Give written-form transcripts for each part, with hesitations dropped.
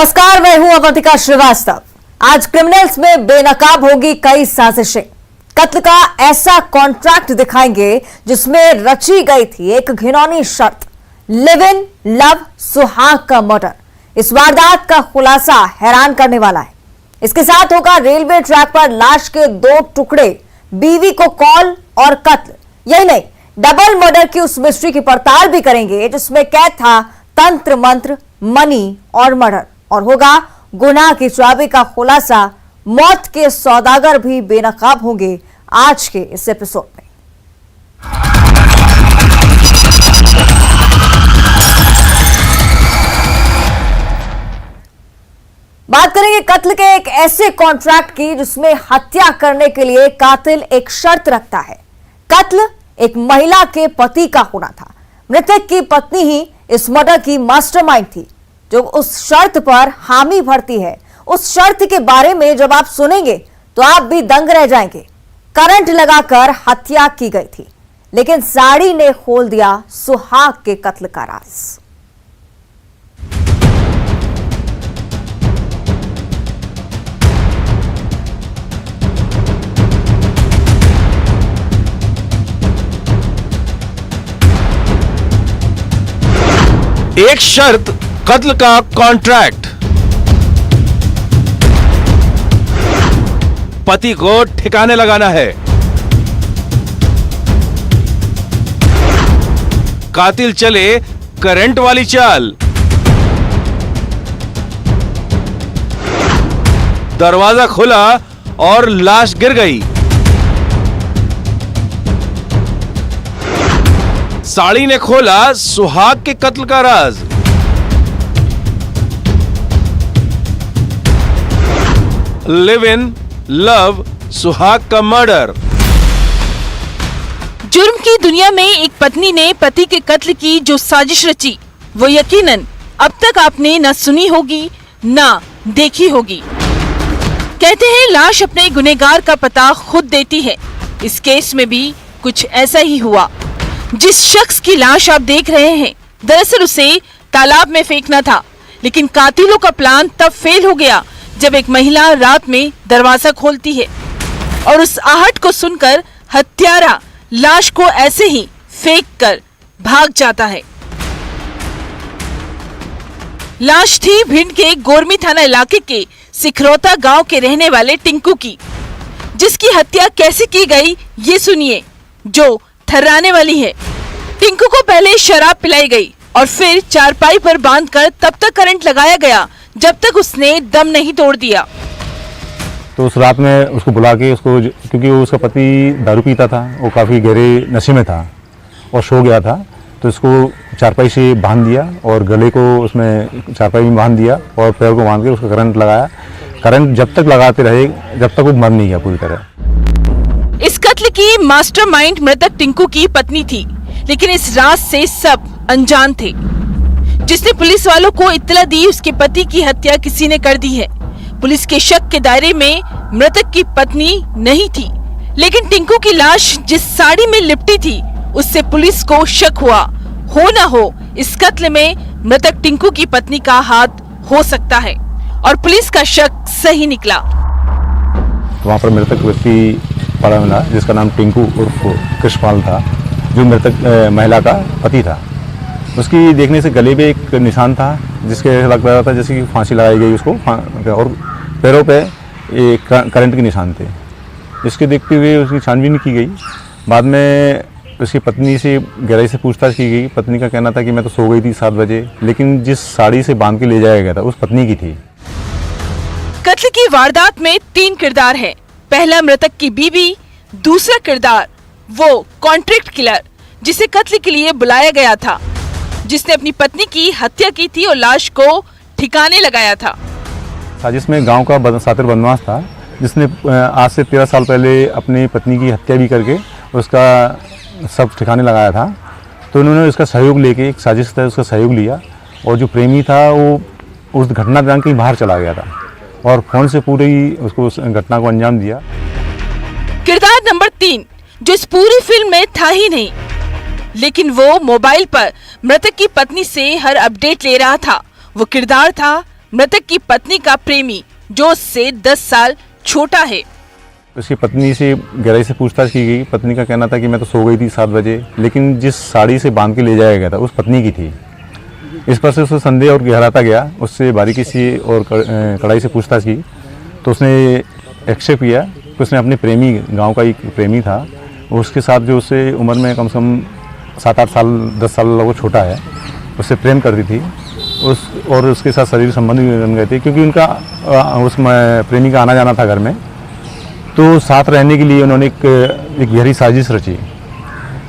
नमस्कार, मैं हूं अवंतिका श्रीवास्तव। आज क्रिमिनल्स में बेनकाब होगी कई साजिशें। कत्ल का ऐसा कॉन्ट्रैक्ट दिखाएंगे जिसमें रची गई थी एक घिनौनी शर्त, लिव इन लव सुहाग का मर्डर। इस वारदात का खुलासा हैरान करने वाला है। इसके साथ होगा रेलवे ट्रैक पर लाश के 2 टुकड़े, बीवी को कॉल और कत्ल। यही नहीं, डबल मर्डर की उस मिस्ट्री की पड़ताल भी करेंगे जिसमें कैद था तंत्र मंत्र, मनी और मर्डर। और होगा गुनाह की चाबी का खुलासा। मौत के सौदागर भी बेनकाब होंगे आज के इस एपिसोड में। बात करेंगे कत्ल के एक ऐसे कॉन्ट्रैक्ट की जिसमें हत्या करने के लिए कातिल एक शर्त रखता है। कत्ल एक महिला के पति का होना था। मृतक की पत्नी ही इस मर्डर की मास्टरमाइंड थी जो उस शर्त पर हामी भरती है। उस शर्त के बारे में जब आप सुनेंगे तो आप भी दंग रह जाएंगे। करंट लगाकर हत्या की गई थी, लेकिन साड़ी ने खोल दिया सुहाग के कत्ल का राज। एक शर्त, कत्ल का कॉन्ट्रैक्ट। पति को ठिकाने लगाना है। कातिल चले करंट वाली चाल। दरवाजा खुला और लाश गिर गई। साड़ी ने खोला सुहाग के कत्ल का राज। लिव इन लव सुहाग का मर्डर। जुर्म की दुनिया में एक पत्नी ने पति के कत्ल की जो साजिश रची, वो यकीनन अब तक आपने न सुनी होगी न देखी होगी। कहते हैं लाश अपने गुनहगार का पता खुद देती है। इस केस में भी कुछ ऐसा ही हुआ। जिस शख्स की लाश आप देख रहे हैं, दरअसल उसे तालाब में फेंकना था, लेकिन कातिलों का प्लान तब फेल हो गया जब एक महिला रात में दरवाजा खोलती है और उस आहट को सुनकर हत्यारा लाश को ऐसे ही फेंक कर भाग जाता है। लाश थी भिंड के गोरमी थाना इलाके के सिखरौता गांव के रहने वाले टिंकू की, जिसकी हत्या कैसे की गई ये सुनिए, जो थर्राने वाली है। टिंकू को पहले शराब पिलाई गई और फिर चारपाई पर बांधकर तब तक करंट लगाया गया जब तक उसने दम नहीं तोड़ दिया। तो उस रात में उसको बुला के क्योंकि उसका पति दारू पीता था, वो काफ़ी गहरे नशे में था और सो गया था, तो इसको चारपाई से बांध दिया और गले को उसमें चारपाई में बांध दिया और पैर को बांध के उसको करंट लगाया। करंट जब तक लगाते रहे जब तक वो मर नहीं गया पूरी तरह। इस कत्ल की मास्टरमाइंड मृतक टिंकू की पत्नी थी, लेकिन इस राज से सब अनजान थे। जिसने पुलिस वालों को इत्तला दी उसके पति की हत्या किसी ने कर दी है। पुलिस के शक के दायरे में मृतक की पत्नी नहीं थी, लेकिन टिंकू की लाश जिस साड़ी में लिपटी थी उससे पुलिस को शक हुआ। हो ना हो इस कत्ल में मृतक टिंकू की पत्नी का हाथ हो सकता है और पुलिस का शक सही निकला। वहाँ पर मृतक व्यक्ति पड़ा मिला जिसका नाम टिंकू उर्फ कृष्णपाल था, जो मृतक महिला का पति था। उसकी देखने से गले पे एक निशान था जिसके लग रहा था जैसे कि फांसी लगाई गई उसको, और पैरों पे एक करंट के निशान थे। जिसके देखते हुए उसकी छानबीन की गई। बाद में उसकी पत्नी से गहराई से पूछताछ की गई। पत्नी का कहना था कि मैं तो सो गई थी 7 बजे, लेकिन जिस साड़ी से बांध के ले जाया गया था उस पत्नी की थी। कत्ल की वारदात में 3 किरदार हैं। पहला मृतक की बीवी, दूसरा किरदार वो कॉन्ट्रैक्ट किलर जिसे कत्ल के लिए बुलाया गया था, जिसने अपनी पत्नी की हत्या की थी और लाश को ठिकाने लगाया था। साजिश में गांव का सातिर बदमाश था जिसने आज से 13 साल पहले अपनी पत्नी की हत्या भी करके उसका सब ठिकाने लगाया था। तो उन्होंने उसका सहयोग लेके, एक साजिश था उसका सहयोग लिया, और जो प्रेमी था वो उस घटना के कहीं बाहर चला गया था और फोन से पूरी उसको उस घटना को अंजाम दिया। किरदार नंबर 3 जो इस पूरी फिल्म में था ही नहीं, लेकिन वो मोबाइल पर मृतक की पत्नी से हर अपडेट ले रहा था। वो किरदार था मृतक की पत्नी का प्रेमी जो उससे 10 साल छोटा है। उसकी पत्नी से गहराई से पूछताछ की गई। पत्नी का कहना था कि मैं तो सो गई थी 7 बजे, लेकिन जिस साड़ी से बांध के ले जाया गया था उस पत्नी की थी। इस पर से उसका संदेह और गहराता गया। उससे बारीकी से और कड़ाई से पूछताछ की तो उसने एक्सेप्ट किया कि उसने अपने प्रेमी, गांव का एक प्रेमी था, उसके साथ जो उससे उम्र में कम से कम 7-8 साल 10 साल लोगों छोटा है, उससे प्रेम करती थी और उसके साथ शरीर संबंध भी बन गए थे, क्योंकि उनका उस प्रेमी का आना जाना था घर में। तो साथ रहने के लिए उन्होंने एक गहरी साजिश रची,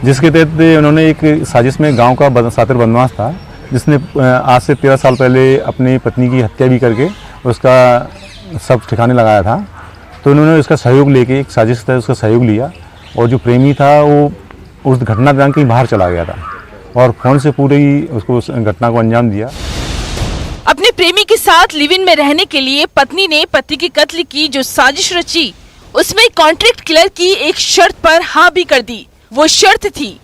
जिसके तहत उन्होंने एक साजिश में गांव का सातिर बदमाश था, जिसने आज से 13 साल पहले अपनी पत्नी की हत्या भी करके उसका सब ठिकाने लगाया था। तो उन्होंने उसका सहयोग लेके, एक साजिश था, उसका सहयोग लिया और जो प्रेमी था वो उस घटना दिनांक कहीं बाहर चला गया था और फोन से पूरी उसको उस घटना को अंजाम दिया। अपने प्रेमी के साथ लिव इन में रहने के लिए पत्नी ने पति के कत्ल की जो साजिश रची, उसमें कॉन्ट्रैक्ट किलर की एक शर्त पर हाँ भी कर दी। वो शर्त थी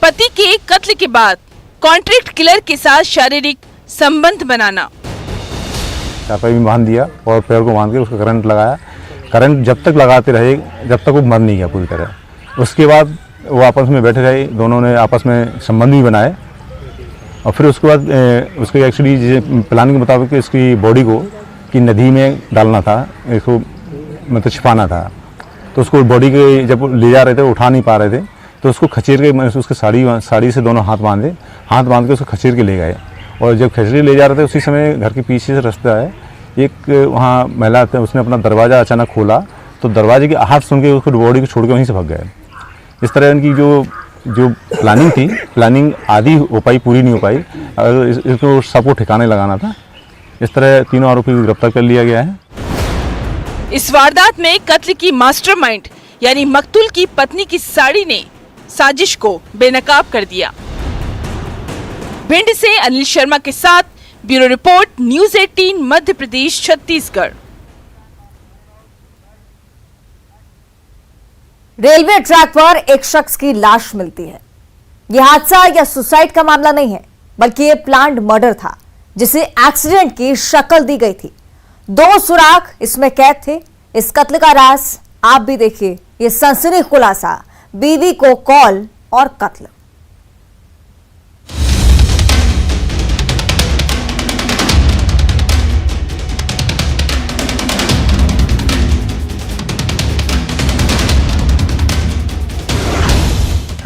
पति के कत्ल के बाद कॉन्ट्रैक्ट किलर के साथ शारीरिक संबंध बनाना। चापाई में बांध दिया और पैर को बांध के उसका करंट लगाया। करंट जब तक लगाते रहे जब तक वो मर नहीं गया पूरी तरह। उसके बाद वो आपस में बैठे रहे, दोनों ने आपस में संबंध भी बनाए और फिर उसके बाद उसके एक्चुअली प्लान के मुताबिक इसकी बॉडी को कि नदी में डालना था, इसको मतलब छिपाना था। तो उसको बॉडी के जब ले जा रहे थे, उठा नहीं पा रहे थे, तो उसको खचेर के उसके साड़ी से दोनों हाथ बांध के उसको खचेर के ले गए। और जब खचेर ले जा रहे थे उसी समय घर के पीछे से रास्ता है, एक वहाँ महिला थे, उसने अपना दरवाज़ा अचानक खोला तो दरवाजे की आहट सुन के उसको बॉडी को छोड़ के वहीं से भाग गए। इस तरह इनकी जो प्लानिंग थी, प्लानिंग आधी हो पाई, पूरी नहीं हो पाई। अगर इसको सबको ठिकाने लगाना था। इस तरह तीनों आरोपी को गिरफ्तार कर लिया गया है। इस वारदात में कत्ल की मास्टरमाइंड यानी मकतूल की पत्नी की साड़ी ने साजिश को बेनकाब कर दिया। भिंड से अनिल शर्मा के साथ bureau report, news 18 Madhya Pradesh Chhattisgarh. Railway track पर एक शख्स की लाश मिलती है। यह हादसा या सुसाइड का मामला नहीं है, बल्कि यह प्लान्ड मर्डर था, जिसे एक्सीडेंट की शक्ल दी गई थी। 2 सुराग इसमें कैद थे। इस कत्ल का राज आप भी देखिए, ये सनसनी खुलासा, बीवी को कॉल और कत्ल।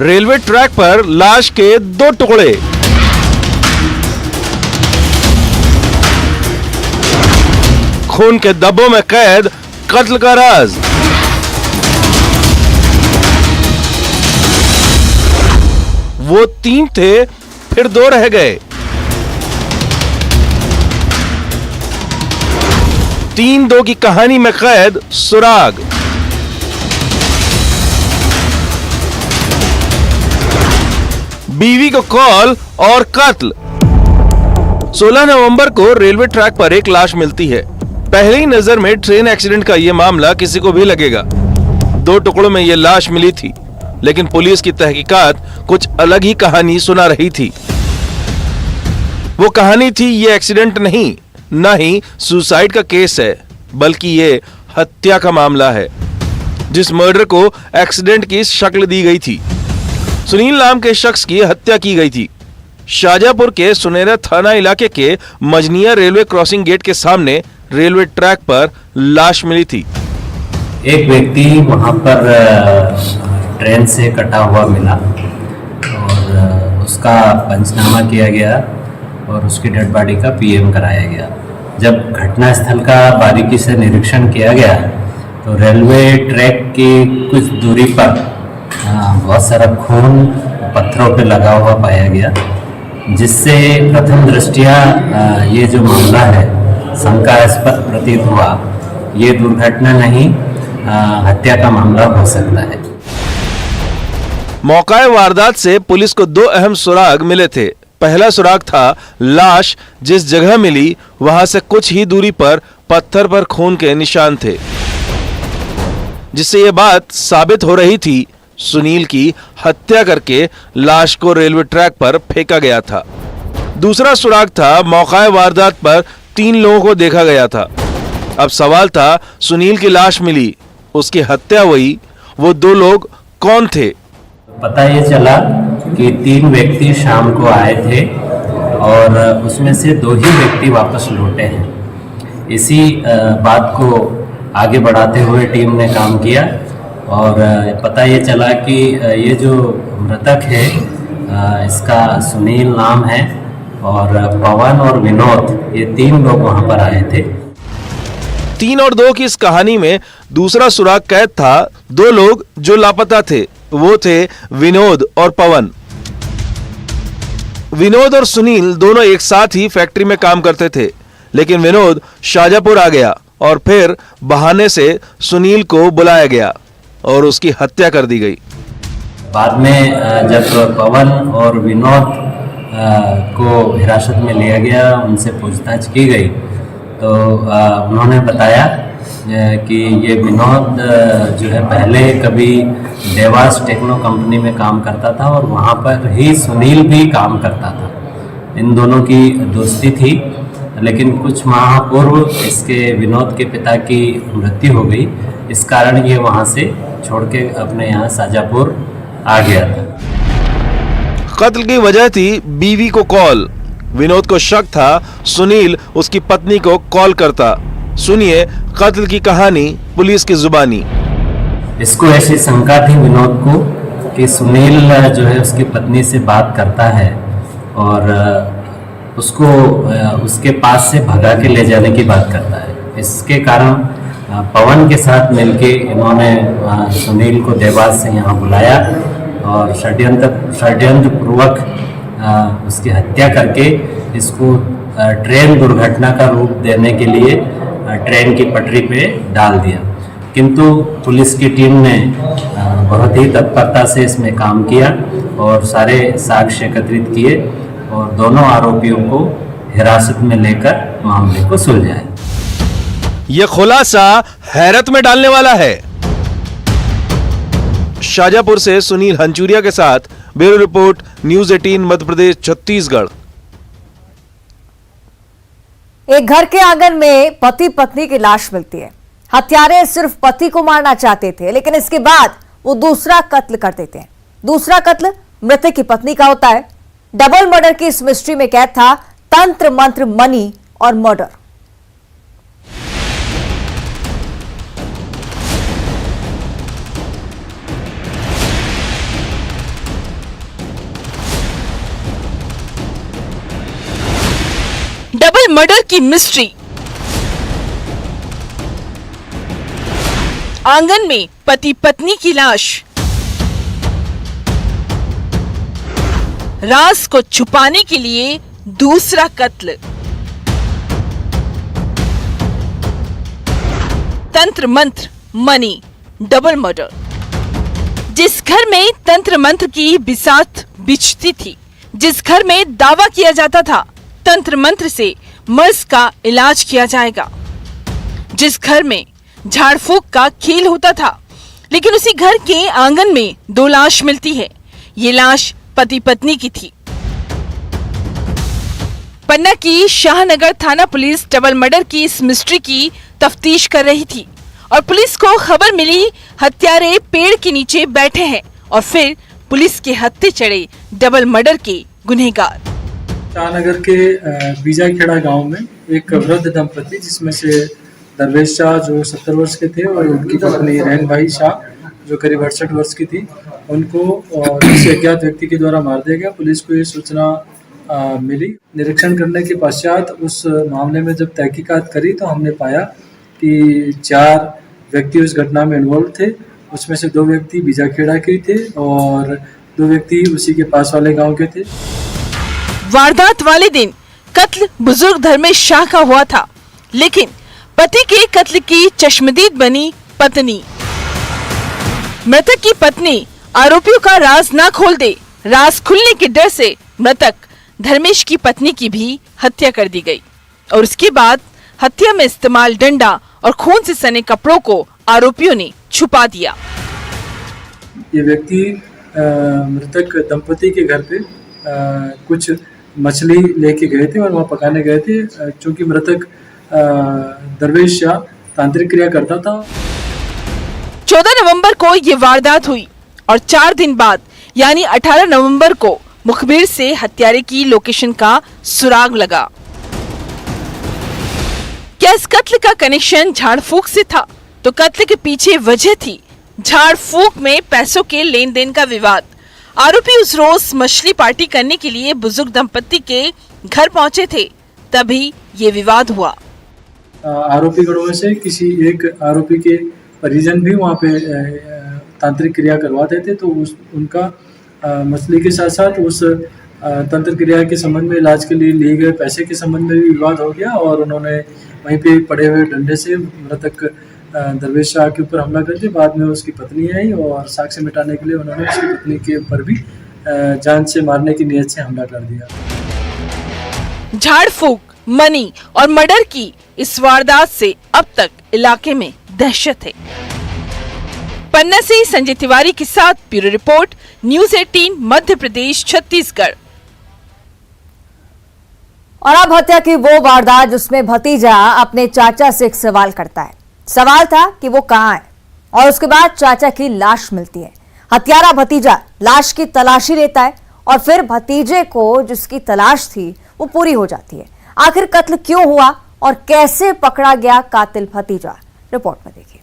रेलवे ट्रैक पर लाश के 2 टुकड़े। खून के धब्बों में कैद कत्ल का राज। वो 3 थे, फिर 2 रह गए। 3-2 की कहानी में कैद सुराग। बीवी को कॉल और कत्ल। 16 नवंबर को रेलवे ट्रैक पर एक लाश मिलती है। पहली ही नजर में ट्रेन एक्सीडेंट का यह मामला किसी को भी लगेगा। 2 टुकड़ों में यह लाश मिली थी, लेकिन पुलिस की तहकीकात कुछ अलग ही कहानी सुना रही थी। वो कहानी थी ये एक्सीडेंट नहीं, ना ही सुसाइड का केस है, बल्कि ये हत्या का मामला है, जिस मर्डर को एक्सीडेंट की शक्ल दी गई थी। सुनील नाम के शख्स की हत्या की गई थी। शाजापुर के सुनेरा थाना इलाके के मजनिया रेलवे क्रॉसिंग गेट के सामने रेलवे ट्रैक पर लाश मिली थी। एक व्यक्ति वहां पर ट्रेन से कटा हुआ मिला और उसका पंचनामा किया गया और उसकी डेड बॉडी का पीएम कराया गया। जब घटनास्थल का बारीकी से निरीक्षण किया गया तो रेलवे ट्रैक की कुछ दूरी पर बहुत सारा खून पत्थरों पे लगा हुआ पाया गया, जिससे प्रथम दृष्टिया ये जो मामला है शंकास्पद प्रतीत हुआ। ये दुर्घटना नहीं, हत्या का मामला हो सकता है। मौका वारदात से पुलिस को 2 अहम सुराग मिले थे। पहला सुराग था लाश जिस जगह मिली वहां से कुछ ही दूरी पर पत्थर पर खून के निशान थे, जिससे यह बात साबित हो रही थी सुनील की हत्या करके लाश को रेलवे ट्रैक पर फेंका गया था। दूसरा सुराग था मौका वारदात पर 3 लोगों को देखा गया था। अब सवाल था, सुनील की लाश मिली, उसकी हत्या हुई, वो 2 लोग कौन थे? पता ये चला कि 3 व्यक्ति शाम को आए थे और उसमें से 2 ही व्यक्ति वापस लौटे हैं। इसी बात को आगे बढ़ाते हुए टीम ने काम किया और पता ये चला कि ये जो मृतक है इसका सुनील नाम है और पवन और विनोद, ये 3 लोग वहां पर आए थे। 3 और 2 की इस कहानी में दूसरा सुराग कैद था। 2 लोग जो लापता थे वो थे विनोद और पवन। विनोद और सुनील दोनों एक साथ ही फैक्ट्री में काम करते थे, लेकिन विनोद शाजापुर आ गया और फिर बहाने से सुनील को बुलाया गया और उसकी हत्या कर दी गई। बाद में जब पवन और विनोद को हिरासत में लिया गया, उनसे पूछताछ की गई तो उन्होंने बताया कि ये विनोद जो है पहले कभी देवास टेक्नो कंपनी में काम करता था और वहाँ पर ही सुनील भी काम करता था। इन दोनों की दोस्ती थी, लेकिन कुछ माह पूर्व इसके विनोद के पिता की मृत्यु हो गई। इस कारण ये वहाँ से छोड़ के अपने यहाँ शाजापुर आ गया था। कत्ल की वजह थी बीवी को कॉल। विनोद को शक था सुनील उसकी पत्नी को कॉल करता। सुनिए कत्ल की कहानी पुलिस की जुबानी। इसको ऐसी शंका थी विनोद को कि सुनील जो है उसकी पत्नी से बात करता है और उसको उसके पास से भगा के ले जाने की बात करता है। इसके कारण पवन के साथ मिलके इन्होंने सुनील को देवास से यहाँ बुलाया और षड्यंत्र पूर्वक उसकी हत्या करके इसको ट्रेन दुर्घटना का रूप देने के लिए ट्रेन की पटरी पे डाल दिया। किंतु पुलिस की टीम ने बहुत ही तत्परता से इसमें काम किया और सारे साक्ष्य एकत्रित किए और दोनों आरोपियों को हिरासत में लेकर मामले को सुलझाया। यह खुलासा हैरत में डालने वाला है। शाजापुर से सुनील हंचुरिया के साथ bureau report, news 18 Madhya Pradesh Chhattisgarh. एक घर के आंगन में पति पत्नी की लाश मिलती है। हत्यारे सिर्फ पति को मारना चाहते थे, लेकिन इसके बाद वो दूसरा कत्ल कर देते हैं। दूसरा कत्ल मृतक की पत्नी का होता है। डबल मर्डर की इस मिस्ट्री में कैद था तंत्र मंत्र, मनी और मर्डर। डबल मर्डर की मिस्ट्री। आंगन में पति पत्नी की लाश। राज को छुपाने के लिए दूसरा कत्ल। तंत्र मंत्र, मनी, डबल मर्डर। जिस घर में तंत्र मंत्र की बिसात बिछती थी, जिस घर में दावा किया जाता था तंत्र मंत्र से मर्ज का इलाज किया जाएगा, जिस घर में झाड़ फूक का खेल होता था, लेकिन उसी घर के आंगन में 2 लाश मिलती है। ये लाश पति पत्नी की थी। पन्ना की शाहनगर थाना पुलिस डबल मर्डर की इस मिस्ट्री की तफ्तीश कर रही थी और पुलिस को खबर मिली हत्यारे पेड़ के नीचे बैठे हैं और फिर पुलिस के हत्थे चढ़े डबल मर्डर के गुनहगार। शाहनगर के बीजाखेड़ा गांव में एक वृद्ध दंपति, जिसमें से दरवेश शाह जो 70 वर्ष के थे और उनकी पत्नी रहन भाई शाह जो करीब 68 वर्ष की थी, उनको किसी अज्ञात व्यक्ति के द्वारा मार दिया गया। पुलिस को ये सूचना मिली। निरीक्षण करने के पश्चात उस मामले में जब तहकीकात करी तो हमने पाया कि 4 व्यक्ति उस घटना में इन्वॉल्व थे। उसमें से 2 व्यक्ति बीजाखेड़ा के थे और 2 व्यक्ति उसी के पास वाले गाँव के थे। वारदात वाले दिन कत्ल बुजुर्ग धर्मेश शाह का हुआ था, लेकिन पति के कत्ल की चश्मदीद बनी पत्नी। मृतक की पत्नी आरोपियों का राज ना खोल दे, राज खुलने के डर से मृतक धर्मेश की पत्नी की भी हत्या कर दी गई और उसके बाद हत्या में इस्तेमाल डंडा और खून से सने कपड़ों को आरोपियों ने छुपा दिया। ये व्यक्ति मृतक दंपति के घर पे कुछ मछली लेके गए थे और वहाँ पकाने गए थे। चूँकि मृतक दरवेश शाह तांत्रिक क्रिया करता था। 14 नवंबर को ये वारदात हुई और 4 दिन बाद यानी 18 नवंबर को मुखबिर से हत्यारे की लोकेशन का सुराग लगा। क्या इस कत्ल का कनेक्शन झाड़ फूक से था? तो कत्ल के पीछे वजह थी झाड़ फूक में पैसों के लेन देन का विवाद। आरोपी उस रोज मछली पार्टी करने के लिए बुजुर्ग दंपत्ति के घर पहुंचे थे, तभी ये विवाद हुआ। आरोपी गणों में से किसी एक आरोपी के परिजन भी वहाँ पे तांत्रिक क्रिया करवाते थे, तो उनका मछली के साथ साथ उस तंत्र क्रिया के संबंध में इलाज के लिए लिए गए पैसे के संबंध में भी विवाद हो गया और उन्होंने वहीं पे पड़े हुए डंडे से मृतक दरवेश शाह के ऊपर हमला कर दिया। बाद में उसकी पत्नी आई और साक्ष्य मिटाने के लिए उन्होंने उसकी पत्नी के ऊपर भी जान से मारने की नीयत से हमला कर दिया। झाड़ फूक, मनी और मर्डर की इस वारदात से अब तक इलाके में दहशत है। पन्ना से संजय तिवारी के साथ bureau report, news 18 Madhya Pradesh Chhattisgarh. और अब हत्या की वो वारदात जिसमें भतीजा अपने चाचा से एक सवाल करता है। सवाल था कि वो कहाँ है और उसके बाद चाचा की लाश मिलती है। हत्यारा भतीजा लाश की तलाशी लेता है और फिर भतीजे को जिसकी तलाश थी वो पूरी हो जाती है। आखिर कत्ल क्यों हुआ और कैसे पकड़ा गया कातिल भतीजा, रिपोर्ट में देखिए।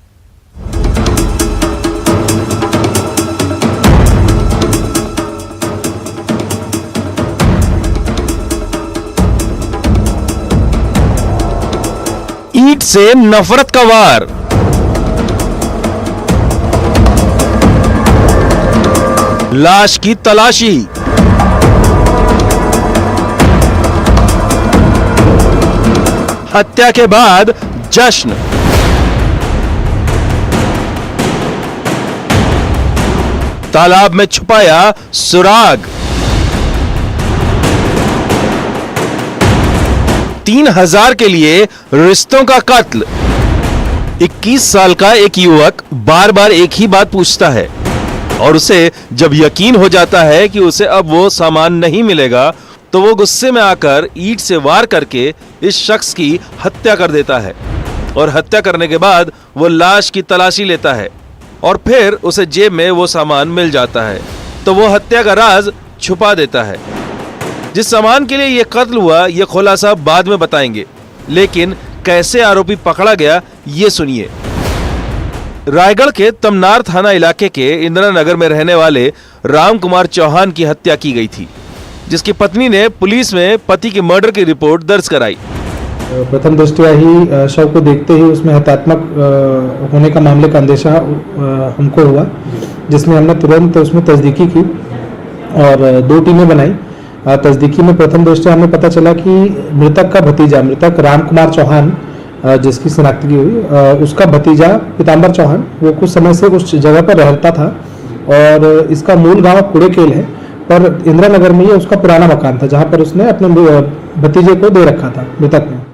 ईंट से नफरत का वार। लाश की तलाशी। हत्या के बाद जश्न। तालाब में छुपाया सुराग। 3000 के लिए रिश्तों का कत्ल। 21 साल का एक युवक बार बार एक ही बात पूछता है और उसे जब यकीन हो जाता है कि उसे अब वो सामान नहीं मिलेगा तो वो गुस्से में आकर ईंट से वार करके इस शख्स की हत्या कर देता है और हत्या करने के बाद वो लाश की तलाशी लेता है और फिर उसे जेब में वो सामान मिल जाता है तो वो हत्या का राज छुपा देता है। जिस सामान के लिए ये कत्ल हुआ ये खुलासा बाद में बताएंगे, लेकिन कैसे आरोपी पकड़ा गया ये सुनिए। रायगढ़ के तमनार थाना इलाके के इंदिरा नगर में रहने वाले राम कुमार चौहान की हत्या की गई थी, जिसकी पत्नी ने पुलिस में पति के मर्डर की रिपोर्ट दर्ज कराई। प्रथम दृष्टया ही शव को देखते ही उसमें हत्यात्मक होने का मामले का अंदेशा हमको हुआ, जिसमें हमने तुरंत उसमें तस्दीकी की और 2 टीमें बनाई। तस्दीकी में प्रथम दृष्टया हमें पता चला कि मृतक का भतीजा, मृतक राम कुमार चौहान जिसकी शिनाख्त की हुई, उसका भतीजा पीताम्बर चौहान वो कुछ समय से उस जगह पर रहता था और इसका मूल गांव कुड़ेकेल है, पर इंदिरा नगर में ये उसका पुराना मकान था जहां पर उसने अपने भतीजे को दे रखा था मृतक ने।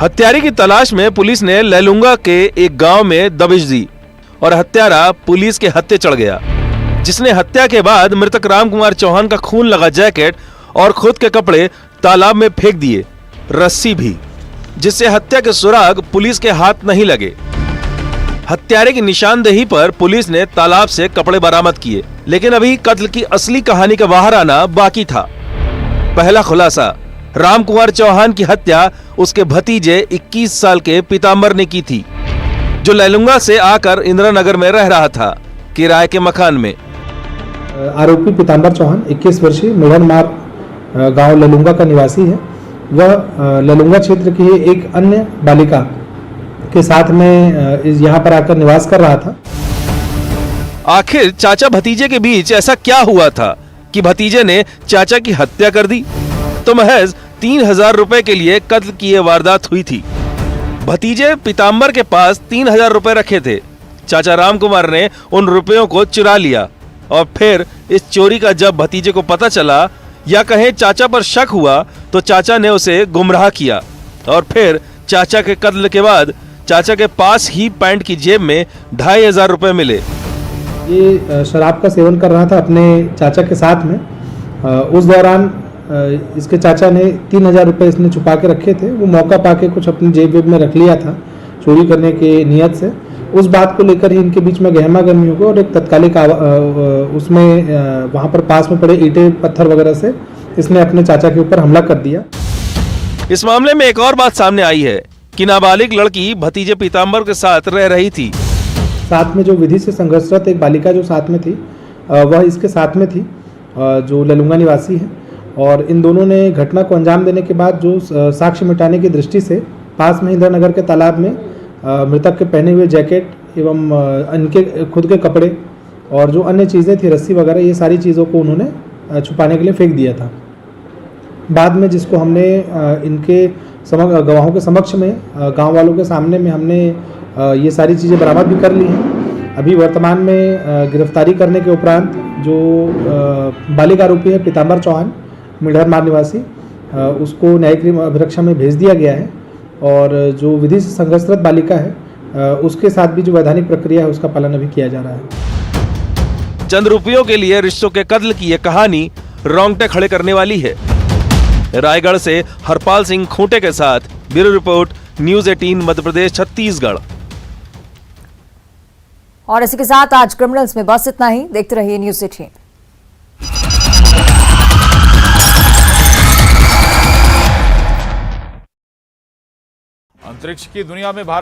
हत्यारे की तलाश में पुलिस ने लैलूंगा के एक गांव में दबिश दी और हत्यारा पुलिस के हत्थे चढ़ गया, जिसने हत्या के बाद मृतक राम कुमार चौहान का खून लगा जैकेट और खुद के कपड़े तालाब में फेंक दिए, रस्सी भी, जिससे हत्या के सुराग पुलिस के हाथ नहीं लगे। हत्यारे की निशानदेही पर पुलिस ने तालाब से कपड़े बरामद किए, लेकिन अभी कत्ल की असली कहानी का बाहर आना बाकी था। पहला खुलासा, राम कुमार चौहान की हत्या उसके भतीजे 21 साल के पीताम्बर ने की थी, जो लैलूंगा से आकर इंदिरा नगर में रह रहा था किराए के मकान में। आरोपी पीताम्बर चौहान 21 वर्षीय मेढ़नमार गांव लैलूंगा का निवासी है। वह लैलूंगा क्षेत्र की एक अन्य बालिका के साथ में यहाँ पर आकर निवास कर रहा था। आखिर चाचा भतीजे के बीच ऐसा क्या हुआ था कि भतीजे ने चाचा की हत्या कर दी? तो महज 3000 रुपए के लिए कत्ल की यह वारदात हुई थी। भतीजे पीताम्बर के पास 3000 रुपए रखे थे। चाचा राम कुमार ने उन रुपयों को चुरा लिया और फिर इस चोरी का जब भतीजे को पता चला या कहें चाचा पर शक हुआ तो चाचा ने उसे गुमराह किया और फिर चाचा के कत्ल के बाद चाचा के पास ही पैंट की जेब में 2500 रुपए मिले। ये शराब का सेवन कर रहा था अपने चाचा के साथ में। उस दौरान इसके चाचा ने 3,000 रुपये इसने छुपा के रखे थे, वो मौका पाके कुछ अपनी जेब वेब में रख लिया था चोरी करने के नियत से। उस बात को लेकर ही इनके बीच में गहमा गहमी हो गई और एक तत्कालिक उसमें वहाँ पर पास में पड़े ईंटें पत्थर वगैरह से इसने अपने चाचा के ऊपर हमला कर दिया। इस मामले में एक और बात सामने आई है कि नाबालिग लड़की भतीजे पीताम्बर के साथ रह रही थी। साथ में जो विधि से संघर्षरत एक बालिका जो साथ में थी वह इसके साथ में थी, जो ललुंगा निवासी है। और इन दोनों ने घटना को अंजाम देने के बाद जो साक्ष्य मिटाने की दृष्टि से पास में इंदिरा नगर के तालाब में मृतक के पहने हुए जैकेट एवं इनके खुद के कपड़े और जो अन्य चीज़ें थी, रस्सी वगैरह, ये सारी चीज़ों को उन्होंने छुपाने के लिए फेंक दिया था। बाद में जिसको हमने इनके गवाहों के समक्ष में, गांव वालों के सामने में हमने ये सारी चीज़ें बरामद भी कर ली हैं। अभी वर्तमान में गिरफ्तारी करने के उपरांत जो बालिका आरोपी है पीताम्बर चौहान, मिढ़र मार्ग निवासी, उसको न्यायिक अभिरक्षा में भेज दिया गया है। और जो विधि से संघर्षरत बालिका है उसके साथ भी जो वैधानिक प्रक्रिया है उसका पालन अभी किया जा रहा है। चंद रुपयों के लिए रिश्तों के कत्ल की यह कहानी रोंगटे खड़े करने वाली है। रायगढ़ से हरपाल सिंह खूंटे के साथ bureau report, news 18 Madhya Pradesh Chhattisgarh. और इसी के साथ आज क्रिमिनल्स में बस इतना ही। देखते रहिए न्यूज़ 18। अंतरिक्ष की दुनिया में भारत